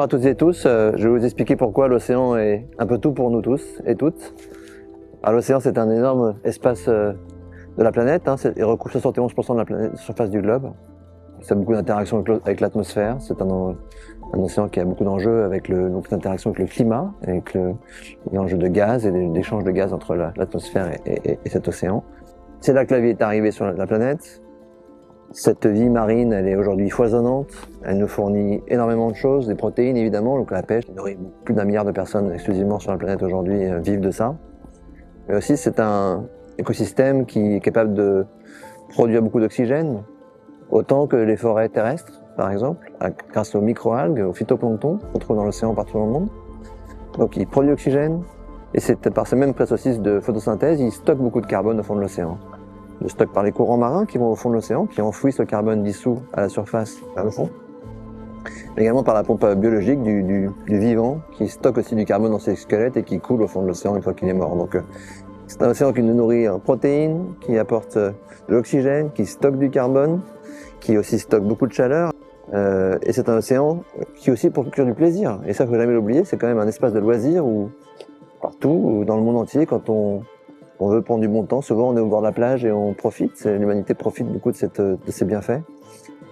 Bonjour à toutes et tous, je vais vous expliquer pourquoi l'océan est un peu tout pour nous tous et toutes. L'océan, c'est un énorme espace de la planète, il recouvre 71% de la surface du globe. Ça a beaucoup d'interactions avec l'atmosphère, c'est un océan qui a beaucoup d'enjeux avec d'interaction avec le climat, avec l'enjeu de gaz et d'échange de gaz entre l'atmosphère et cet océan. C'est là que la vie est arrivée sur la planète. Cette vie marine, elle est aujourd'hui foisonnante. Elle nous fournit énormément de choses, des protéines évidemment, donc la pêche, qui nourrit plus d'1 milliard de personnes exclusivement sur la planète aujourd'hui vivent de ça. Mais aussi c'est un écosystème qui est capable de produire beaucoup d'oxygène, autant que les forêts terrestres par exemple, grâce aux microalgues, au phytoplancton qu'on trouve dans l'océan partout dans le monde. Donc il produit l'oxygène, et c'est par ce même processus de photosynthèse, il stocke beaucoup de carbone au fond de l'océan. Le stock par les courants marins qui vont au fond de l'océan, qui enfouissent le carbone dissous à la surface vers le fond. Mais également par la pompe biologique du vivant, qui stocke aussi du carbone dans ses squelettes et qui coule au fond de l'océan une fois qu'il est mort. Donc c'est un océan qui nous nourrit en protéines, qui apporte de l'oxygène, qui stocke du carbone, qui aussi stocke beaucoup de chaleur. Et c'est un océan qui aussi procure du plaisir. Et ça, faut jamais l'oublier, c'est quand même un espace de loisir où partout, dans le monde entier, quand on veut prendre du bon temps, souvent on est au bord de la plage et on profite. L'humanité profite beaucoup de ces bienfaits.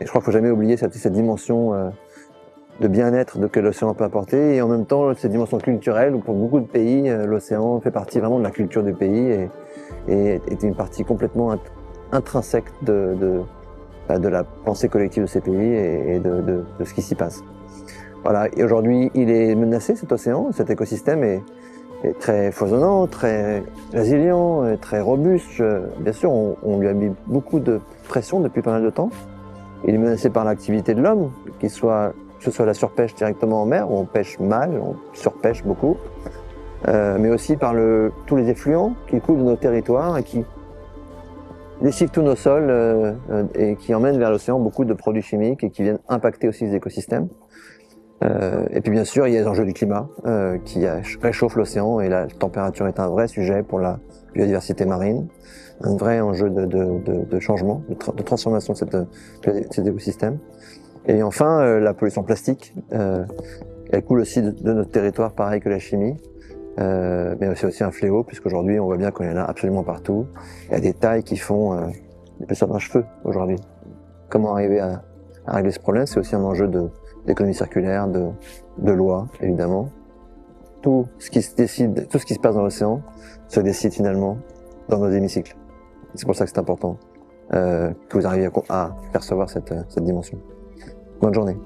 Et je crois qu'il faut jamais oublier cette dimension de bien-être que l'océan peut apporter. Et en même temps, cette dimension culturelle où pour beaucoup de pays, l'océan fait partie vraiment de la culture du pays et est une partie complètement intrinsèque de la pensée collective de ces pays et de ce qui s'y passe. Voilà. Et aujourd'hui, il est menacé, cet océan, cet écosystème est très foisonnant, très résilient, très robuste. Bien sûr, on lui a mis beaucoup de pression depuis pas mal de temps. Il est menacé par l'activité de l'homme, que ce soit la surpêche directement en mer, où on pêche mal, on surpêche beaucoup, mais aussi par tous les effluents qui coulent de nos territoires et qui lessivent tous nos sols et qui emmènent vers l'océan beaucoup de produits chimiques et qui viennent impacter aussi les écosystèmes. Et puis bien sûr, il y a les enjeux du climat qui réchauffent l'océan et la température est un vrai sujet pour la biodiversité marine, un vrai enjeu de changement, de transformation de cet écosystème. Et enfin, la pollution plastique, elle coule aussi de notre territoire, pareil que la chimie, mais c'est aussi un fléau puisqu'aujourd'hui on voit bien qu'il y en a absolument partout. Il y a des tailles qui font l'épaisseur d'un cheveu aujourd'hui. Comment arriver à régler ce problème? C'est aussi un enjeu d'économie circulaire, de loi, évidemment. Tout ce qui se passe dans l'océan se décide finalement dans nos hémicycles. C'est pour ça que c'est important que vous arriviez à percevoir cette dimension. Bonne journée.